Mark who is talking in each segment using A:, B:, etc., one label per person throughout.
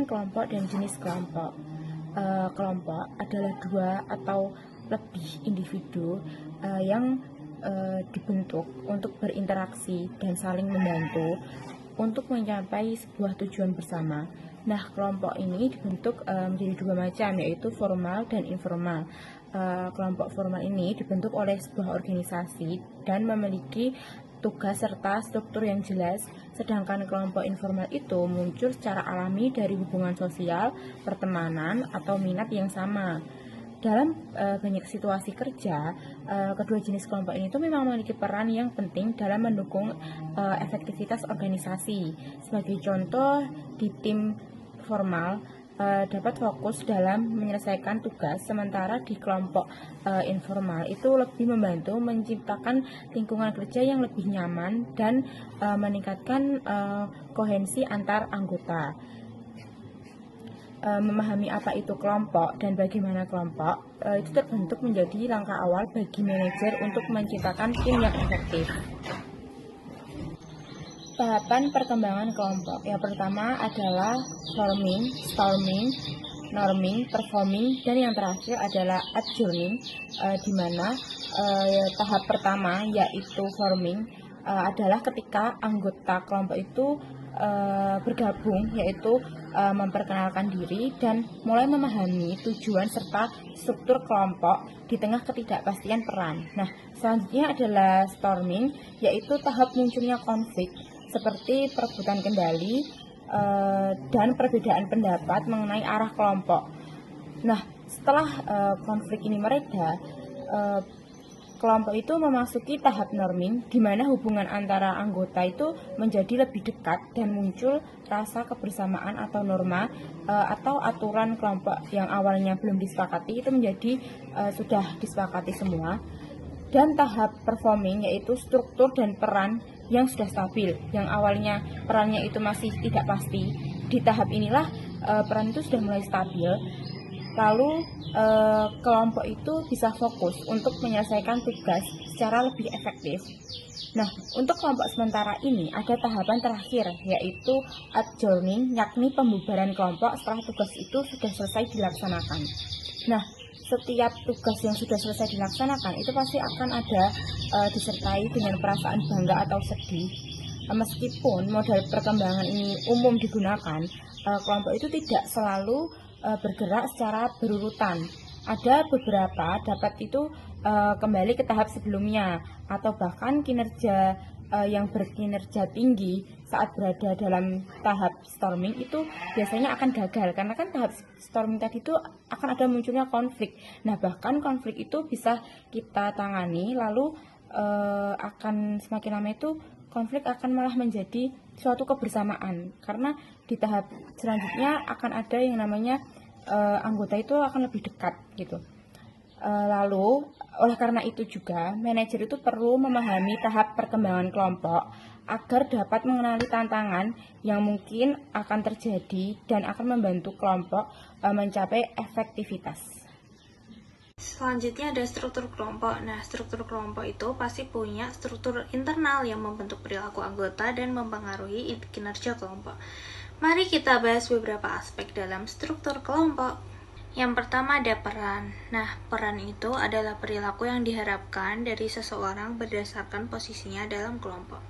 A: kelompok dan jenis kelompok. Kelompok adalah dua atau lebih individu yang dibentuk untuk berinteraksi dan saling membantu untuk mencapai sebuah tujuan bersama. Nah, kelompok ini dibentuk menjadi dua macam, yaitu formal dan informal. Kelompok formal ini dibentuk oleh sebuah organisasi dan memiliki tugas serta struktur yang jelas, sedangkan kelompok informal itu muncul secara alami dari hubungan sosial, pertemanan, atau minat yang sama. Dalam banyak situasi kerja, kedua jenis kelompok ini tuh memang memiliki peran yang penting dalam mendukung efektivitas organisasi. Sebagai contoh, di tim formal dapat fokus dalam menyelesaikan tugas, sementara di kelompok informal itu lebih membantu menciptakan lingkungan kerja yang lebih nyaman dan meningkatkan koherensi antar anggota. Memahami apa itu kelompok dan bagaimana kelompok itu terbentuk menjadi langkah awal bagi manajer untuk menciptakan tim yang efektif. Tahapan perkembangan kelompok yang pertama adalah forming, storming, norming, performing, dan yang terakhir adalah adjourning, di mana tahap pertama yaitu forming adalah ketika anggota kelompok itu bergabung, yaitu memperkenalkan diri dan mulai memahami tujuan serta struktur kelompok di tengah ketidakpastian peran. Nah, selanjutnya adalah storming, yaitu tahap munculnya konflik seperti perebutan kendali dan perbedaan pendapat mengenai arah kelompok. Nah, setelah konflik ini mereda, kelompok itu memasuki tahap norming, di mana hubungan antara anggota itu menjadi lebih dekat dan muncul rasa kebersamaan atau norma atau aturan kelompok yang awalnya belum disepakati itu menjadi sudah disepakati semua. Dan tahap performing, yaitu struktur dan peran yang sudah stabil, yang awalnya perannya itu masih tidak pasti. Di tahap inilah peran itu sudah mulai stabil, lalu kelompok itu bisa fokus untuk menyelesaikan tugas secara lebih efektif. Nah, untuk kelompok sementara ini ada tahapan terakhir, yaitu adjourning, yakni pembubaran kelompok setelah tugas itu sudah selesai dilaksanakan. Nah, setiap tugas yang sudah selesai dilaksanakan itu pasti akan ada disertai dengan perasaan bangga atau sedih. Meskipun model perkembangan ini umum digunakan, kelompok itu tidak selalu bergerak secara berurutan. Ada beberapa dapat itu kembali ke tahap sebelumnya, atau bahkan kinerja yang berkinerja tinggi saat berada dalam tahap storming itu biasanya akan gagal, karena kan tahap storming tadi itu akan ada munculnya konflik. Nah, bahkan konflik itu bisa kita tangani, lalu akan semakin lama itu konflik akan malah menjadi suatu kebersamaan, karena di tahap selanjutnya akan ada yang namanya anggota itu akan lebih dekat gitu. Lalu oleh karena itu juga manajer itu perlu memahami tahap perkembangan kelompok agar dapat mengenali tantangan yang mungkin akan terjadi dan akan membantu kelompok mencapai efektivitas.
B: Selanjutnya ada struktur kelompok. Nah, struktur kelompok itu pasti punya struktur internal yang membentuk perilaku anggota dan mempengaruhi kinerja kelompok. Mari kita bahas beberapa aspek dalam struktur kelompok. Yang pertama ada peran. Nah, peran itu adalah perilaku yang diharapkan dari seseorang berdasarkan posisinya dalam kelompok.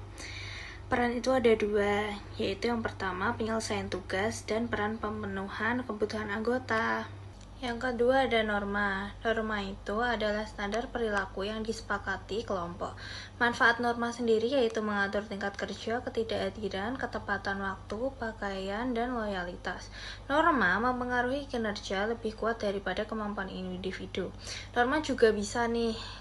B: Peran itu ada dua, yaitu yang pertama penyelesaian tugas dan peran pemenuhan kebutuhan anggota. Yang kedua ada norma. Norma itu adalah standar perilaku yang disepakati kelompok. Manfaat norma sendiri yaitu mengatur tingkat kerja, ketidakhadiran, ketepatan waktu, pakaian, dan loyalitas. Norma mempengaruhi kinerja lebih kuat daripada kemampuan individu. Norma juga bisa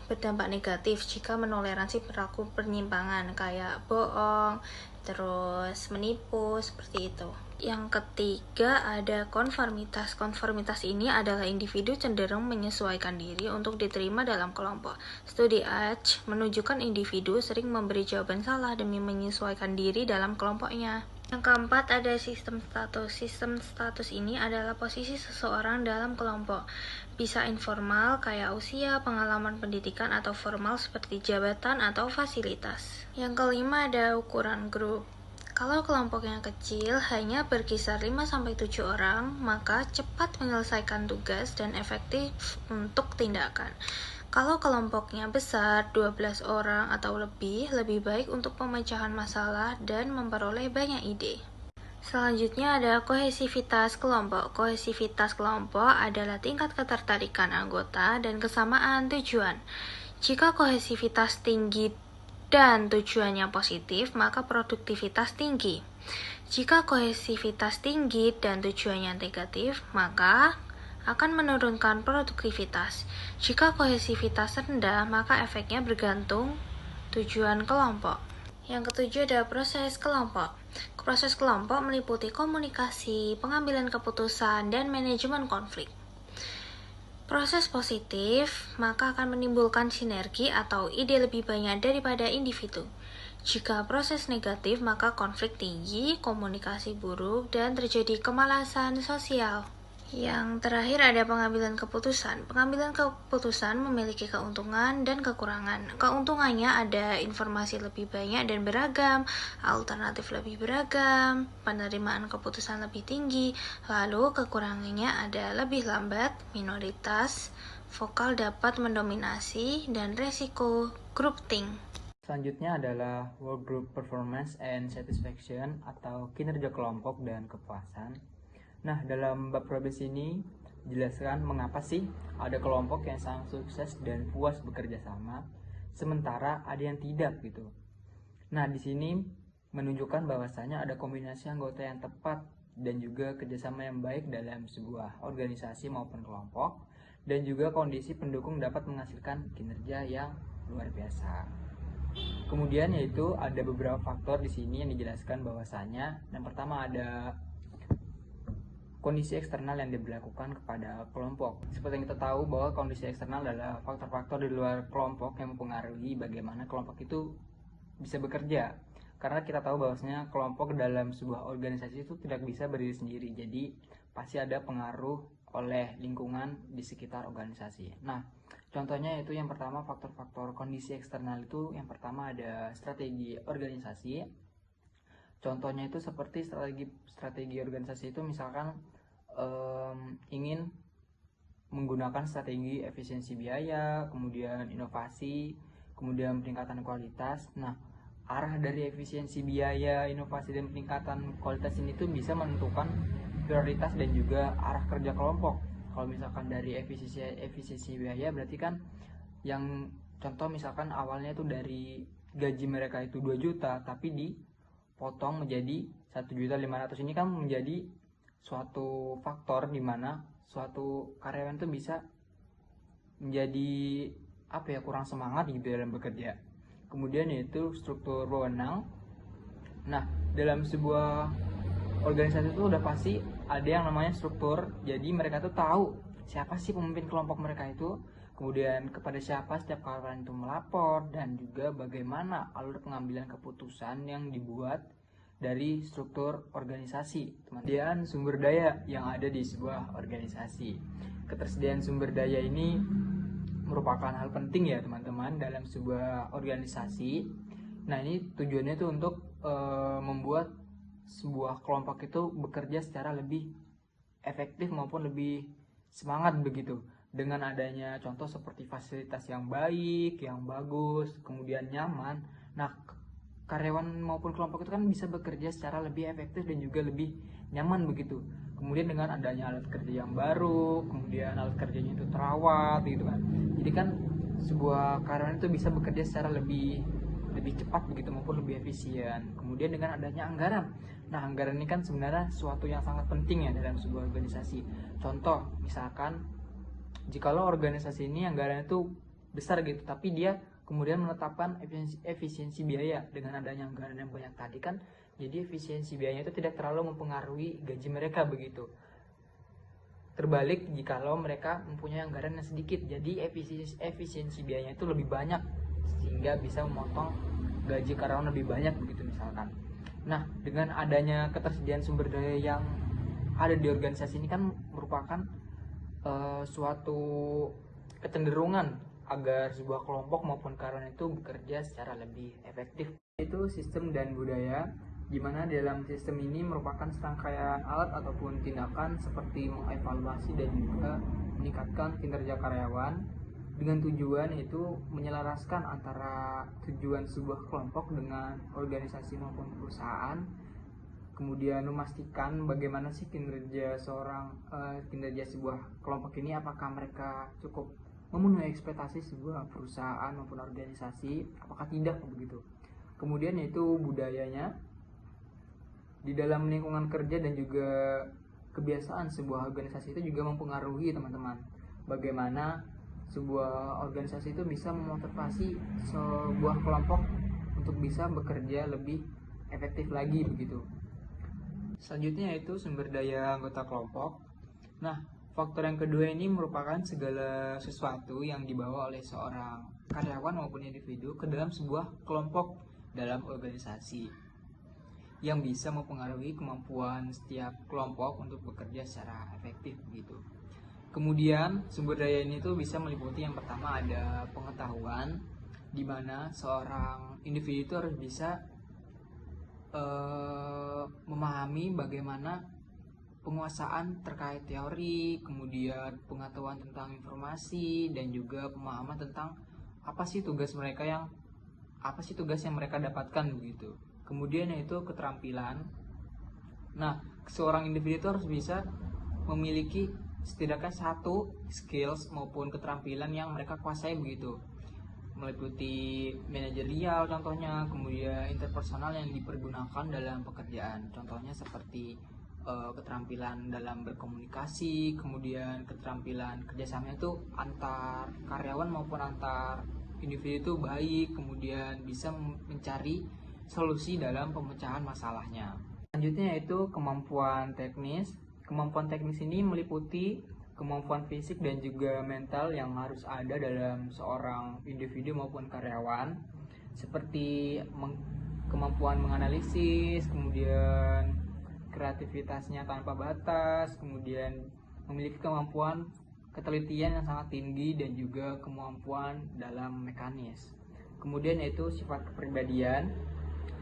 B: berdampak negatif jika menoleransi perilaku penyimpangan kayak bohong, terus menipu, seperti itu. Yang ketiga ada konformitas. Konformitas ini adalah individu cenderung menyesuaikan diri untuk diterima dalam kelompok. Studi Asch menunjukkan individu sering memberi jawaban salah demi menyesuaikan diri dalam kelompoknya. Yang keempat ada sistem status. Sistem status ini adalah posisi seseorang dalam kelompok. Bisa informal kayak usia, pengalaman pendidikan, atau formal seperti jabatan atau fasilitas. Yang kelima ada ukuran grup. Kalau kelompoknya kecil, hanya berkisar 5-7 orang, maka cepat menyelesaikan tugas dan efektif untuk tindakan. Kalau kelompoknya besar, 12 orang atau lebih baik untuk pemecahan masalah dan memperoleh banyak ide. Selanjutnya ada kohesivitas kelompok. Kohesivitas kelompok adalah tingkat ketertarikan anggota dan kesamaan tujuan. Jika kohesivitas tinggi dan tujuannya positif, maka produktivitas tinggi. Jika kohesivitas tinggi dan tujuannya negatif, maka akan menurunkan produktivitas. Jika kohesivitas rendah, maka efeknya bergantung tujuan kelompok. Yang ketujuh adalah proses kelompok. Proses kelompok meliputi komunikasi, pengambilan keputusan, dan manajemen konflik. Proses positif maka akan menimbulkan sinergi atau ide lebih banyak daripada individu. Jika proses negatif maka konflik tinggi, komunikasi buruk, dan terjadi kemalasan sosial. Yang terakhir ada pengambilan keputusan. Pengambilan keputusan memiliki keuntungan dan kekurangan. Keuntungannya ada informasi lebih banyak dan beragam, alternatif lebih beragam, penerimaan keputusan lebih tinggi, lalu kekurangannya ada lebih lambat, minoritas, vokal dapat mendominasi, dan resiko groupthink.
C: Selanjutnya adalah work group performance and satisfaction atau kinerja kelompok dan kepuasan. Nah, dalam bab probes ini jelaskan mengapa sih ada kelompok yang sangat sukses dan puas bekerja sama, sementara ada yang tidak gitu. Nah, di sini menunjukkan bahwasanya ada kombinasi anggota yang tepat dan juga kerjasama yang baik dalam sebuah organisasi maupun kelompok, dan juga kondisi pendukung dapat menghasilkan kinerja yang luar biasa. Kemudian yaitu ada beberapa faktor di sini yang dijelaskan bahwasanya yang pertama ada kondisi eksternal yang diberlakukan kepada kelompok. Seperti yang kita tahu bahwa kondisi eksternal adalah faktor-faktor di luar kelompok yang mempengaruhi bagaimana kelompok itu bisa bekerja. Karena kita tahu bahwasanya kelompok dalam sebuah organisasi itu tidak bisa berdiri sendiri. Jadi pasti ada pengaruh oleh lingkungan di sekitar organisasi. Nah, contohnya itu yang pertama faktor-faktor kondisi eksternal itu yang pertama ada strategi organisasi. Contohnya itu seperti strategi organisasi itu misalkan ingin menggunakan strategi efisiensi biaya, kemudian inovasi, kemudian peningkatan kualitas. Nah, arah dari efisiensi biaya, inovasi, dan peningkatan kualitas ini tuh bisa menentukan prioritas dan juga arah kerja kelompok. Kalau misalkan dari efisiensi biaya berarti kan yang contoh misalkan awalnya itu dari gaji mereka itu 2 juta tapi dipotong menjadi 1.500.000, ini kan menjadi suatu faktor di mana suatu karyawan itu bisa menjadi kurang semangat gitu dalam bekerja. Kemudian yaitu struktur wewenang. Nah, dalam sebuah organisasi itu udah pasti ada yang namanya struktur. Jadi mereka tuh tahu siapa sih pemimpin kelompok mereka itu, kemudian kepada siapa setiap karyawan itu melapor, dan juga bagaimana alur pengambilan keputusan yang dibuat dari struktur organisasi. Kemudian sumber daya yang ada di sebuah organisasi. Ketersediaan sumber daya ini merupakan hal penting ya teman-teman dalam sebuah organisasi. Nah, ini tujuannya itu untuk membuat sebuah kelompok itu bekerja secara lebih efektif maupun lebih semangat begitu. Dengan adanya contoh seperti fasilitas yang baik, yang bagus, kemudian nyaman. Nah, karyawan maupun kelompok itu kan bisa bekerja secara lebih efektif dan juga lebih nyaman begitu. Kemudian dengan adanya alat kerja yang baru, kemudian alat kerjanya itu terawat gitu kan. Jadi kan sebuah karyawan itu bisa bekerja secara lebih cepat begitu maupun lebih efisien. Kemudian dengan adanya anggaran. Nah, anggaran ini kan sebenarnya suatu yang sangat penting ya dalam sebuah organisasi. Contoh, misalkan jikalau organisasi ini anggarannya itu besar gitu, tapi dia kemudian menetapkan efisiensi biaya dengan adanya anggaran yang banyak tadi kan, jadi efisiensi biayanya itu tidak terlalu mempengaruhi gaji mereka begitu. Terbalik jikalau mereka mempunyai anggaran yang sedikit, jadi efisiensi biayanya itu lebih banyak sehingga bisa memotong gaji karyawan lebih banyak begitu misalkan. Nah, dengan adanya ketersediaan sumber daya yang ada di organisasi ini kan merupakan suatu kecenderungan agar sebuah kelompok maupun karyawan itu bekerja secara lebih efektif. Itu sistem dan budaya. di mana dalam sistem ini merupakan serangkaian alat ataupun tindakan seperti mengevaluasi dan juga meningkatkan kinerja karyawan dengan tujuan yaitu menyelaraskan antara tujuan sebuah kelompok dengan organisasi maupun perusahaan, kemudian memastikan bagaimana sih kinerja kinerja sebuah kelompok ini, apakah mereka cukup memenuhi ekspektasi sebuah perusahaan maupun organisasi, apakah tidak begitu. Kemudian yaitu budayanya di dalam lingkungan kerja dan juga kebiasaan sebuah organisasi itu juga mempengaruhi teman-teman bagaimana sebuah organisasi itu bisa memotivasi sebuah kelompok untuk bisa bekerja lebih efektif lagi begitu. Selanjutnya yaitu sumber daya anggota kelompok. Nah, faktor yang kedua ini merupakan segala sesuatu yang dibawa oleh seorang karyawan maupun individu ke dalam sebuah kelompok dalam organisasi yang bisa mempengaruhi kemampuan setiap kelompok untuk bekerja secara efektif begitu. Kemudian sumber daya ini tuh bisa meliputi yang pertama ada pengetahuan, di mana seorang individu itu harus bisa memahami bagaimana penguasaan terkait teori, kemudian pengetahuan tentang informasi dan juga pemahaman tentang apa sih tugas yang mereka dapatkan begitu. Kemudian yaitu keterampilan. Nah, seorang individu itu harus bisa memiliki setidaknya satu skills maupun keterampilan yang mereka kuasai begitu, meliputi manajerial contohnya, kemudian interpersonal yang dipergunakan dalam pekerjaan, contohnya seperti keterampilan dalam berkomunikasi, kemudian keterampilan kerjasamanya itu antar karyawan maupun antar individu itu baik, kemudian bisa mencari solusi dalam pemecahan masalahnya. Selanjutnya yaitu kemampuan teknis. Kemampuan teknis ini meliputi kemampuan fisik dan juga mental yang harus ada dalam seorang individu maupun karyawan, seperti kemampuan menganalisis, kemudian kreativitasnya tanpa batas, kemudian memiliki kemampuan ketelitian yang sangat tinggi dan juga kemampuan dalam mekanis. Kemudian yaitu sifat kepribadian.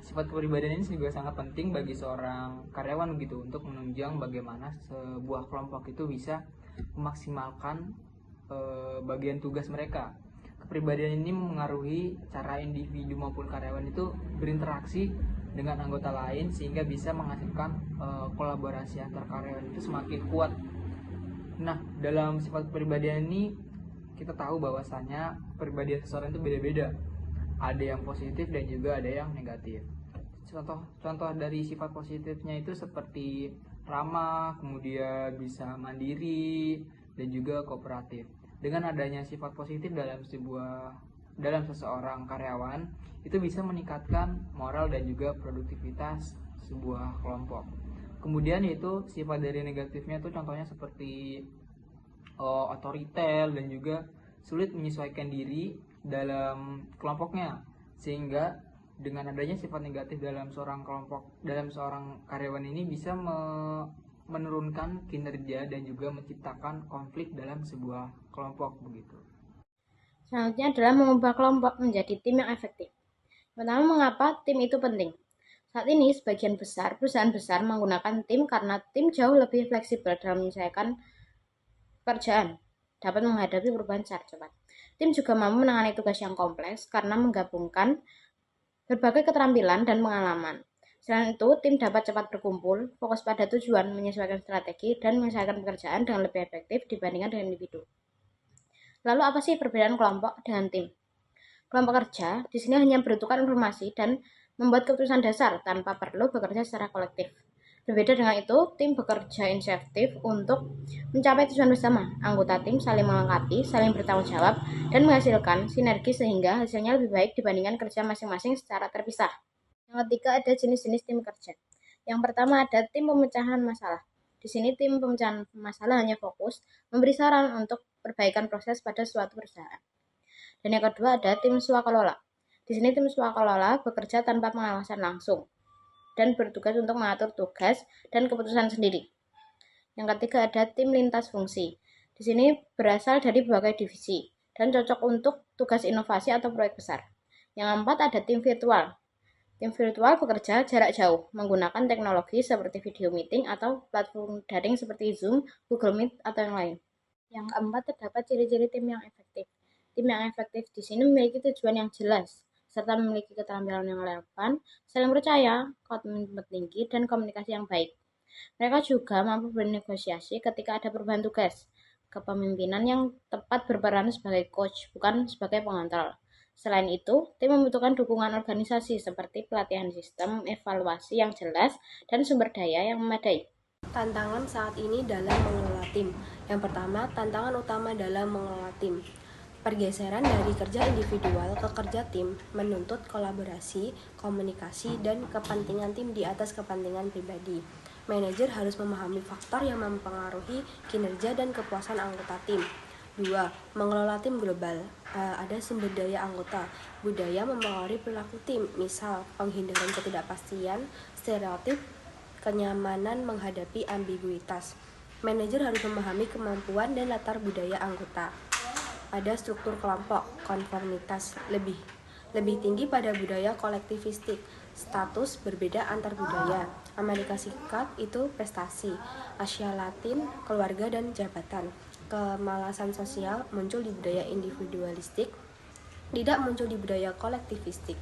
C: Sifat kepribadian ini juga sangat penting bagi seorang karyawan begitu untuk menunjang bagaimana sebuah kelompok itu bisa memaksimalkan bagian tugas mereka. Kepribadian ini mengaruhi cara individu maupun karyawan itu berinteraksi dengan anggota lain sehingga bisa menghasilkan kolaborasi antar karyawan itu semakin kuat. Nah, dalam sifat kepribadian ini kita tahu bahwasanya kepribadian seseorang itu beda-beda. Ada yang positif dan juga ada yang negatif. Contoh dari sifat positifnya itu seperti ramah, kemudian bisa mandiri dan juga kooperatif. Dengan adanya sifat positif dalam seseorang karyawan, itu bisa meningkatkan moral dan juga produktivitas sebuah kelompok. Kemudian yaitu sifat dari negatifnya itu contohnya seperti otoriter dan juga sulit menyesuaikan diri dalam kelompoknya, sehingga dengan adanya sifat negatif dalam seorang karyawan ini bisa menurunkan kinerja dan juga menciptakan konflik dalam sebuah kelompok begitu.
D: Selanjutnya adalah mengubah kelompok menjadi tim yang efektif. Pertama, mengapa tim itu penting? Saat ini sebagian besar perusahaan besar menggunakan tim karena tim jauh lebih fleksibel dalam menyelesaikan pekerjaan, dapat menghadapi perubahan secara cepat. Tim juga mampu menangani tugas yang kompleks karena menggabungkan berbagai keterampilan dan pengalaman. Selain itu, tim dapat cepat berkumpul, fokus pada tujuan, menyesuaikan strategi, dan menyelesaikan pekerjaan dengan lebih efektif dibandingkan dengan individu. Lalu apa sih perbedaan kelompok dengan tim? Kelompok kerja di sini hanya bertukar informasi dan membuat keputusan dasar tanpa perlu bekerja secara kolektif. Berbeda dengan itu, tim bekerja inisiatif untuk mencapai tujuan bersama. Anggota tim saling melengkapi, saling bertanggung jawab, dan menghasilkan sinergi sehingga hasilnya lebih baik dibandingkan kerja masing-masing secara terpisah. Yang ketiga, ada jenis-jenis tim kerja. Yang pertama ada tim pemecahan masalah. Di sini tim pemecahan masalah hanya fokus memberi saran untuk perbaikan proses pada suatu perusahaan. Dan yang kedua ada tim swakelola. Di sini tim swakelola bekerja tanpa pengawasan langsung dan bertugas untuk mengatur tugas dan keputusan sendiri. Yang ketiga ada tim lintas fungsi. Di sini berasal dari berbagai divisi dan cocok untuk tugas inovasi atau proyek besar. Yang keempat ada tim virtual. Tim virtual bekerja jarak jauh menggunakan teknologi seperti video meeting atau platform daring seperti Zoom, Google Meet, atau yang lain. Yang keempat, terdapat ciri-ciri tim yang efektif. Tim yang efektif di sini memiliki tujuan yang jelas, serta memiliki keterampilan yang relevan, saling percaya, komitmen tinggi, dan komunikasi yang baik. Mereka juga mampu bernegosiasi ketika ada perubahan tugas. Kepemimpinan yang tepat berperan sebagai coach, bukan sebagai pengontrol. Selain itu, tim membutuhkan dukungan organisasi seperti pelatihan sistem, evaluasi yang jelas, dan sumber daya yang memadai.
E: Tantangan saat ini dalam mengelola tim. Yang pertama, tantangan utama dalam mengelola tim. Pergeseran dari kerja individual ke kerja tim menuntut kolaborasi, komunikasi, dan kepentingan tim di atas kepentingan pribadi. Manajer harus memahami faktor yang mempengaruhi kinerja dan kepuasan anggota tim. 2. Mengelola tim global. Ada sumber daya anggota. Budaya mempengaruhi perilaku tim, misal penghindaran ketidakpastian, stereotip, kenyamanan menghadapi ambiguitas. Manajer harus memahami kemampuan dan latar budaya anggota. Ada struktur kelompok, konformitas lebih tinggi pada budaya kolektivistik, status berbeda antar budaya. Amerika Serikat itu prestasi, Asia Latin, keluarga dan jabatan. Kemalasan sosial muncul di budaya individualistik, tidak muncul di budaya kolektivistik.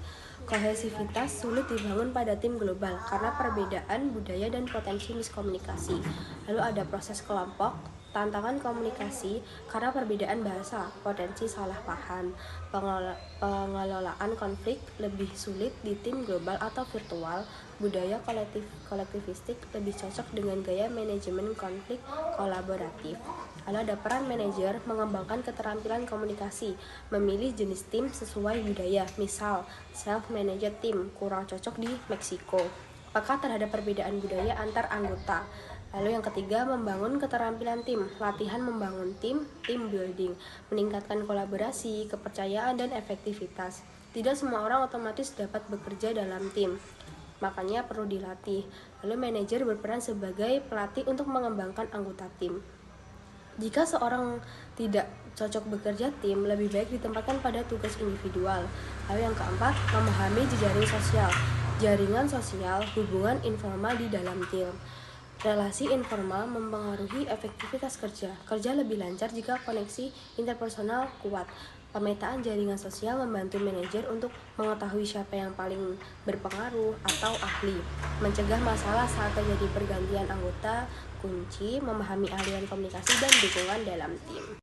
E: Kohesivitas sulit dibangun pada tim global karena perbedaan budaya dan potensi miskomunikasi. Lalu ada proses kelompok, tantangan komunikasi karena perbedaan bahasa, potensi salah paham. Pengelolaan konflik lebih sulit di tim global atau virtual. Budaya kolektivistik lebih cocok dengan gaya manajemen konflik kolaboratif. Lalu ada peran manajer mengembangkan keterampilan komunikasi, memilih jenis tim sesuai budaya. Misal, self-managed team kurang cocok di Meksiko. Peka terhadap perbedaan budaya antar anggota. Lalu yang ketiga, membangun keterampilan tim. Latihan membangun tim, team building, meningkatkan kolaborasi, kepercayaan, dan efektivitas. Tidak semua orang otomatis dapat bekerja dalam tim, makanya perlu dilatih. Lalu manajer berperan sebagai pelatih untuk mengembangkan anggota tim. Jika seorang tidak cocok bekerja tim, lebih baik ditempatkan pada tugas individual. Lalu yang keempat, memahami jejaring sosial. Jaringan sosial, hubungan informal di dalam tim. Relasi informal mempengaruhi efektivitas kerja. Kerja lebih lancar jika koneksi interpersonal kuat. Pemetaan jaringan sosial membantu manajer untuk mengetahui siapa yang paling berpengaruh atau ahli. Mencegah masalah saat terjadi pergantian anggota. Kunci memahami aliran komunikasi dan dukungan dalam tim.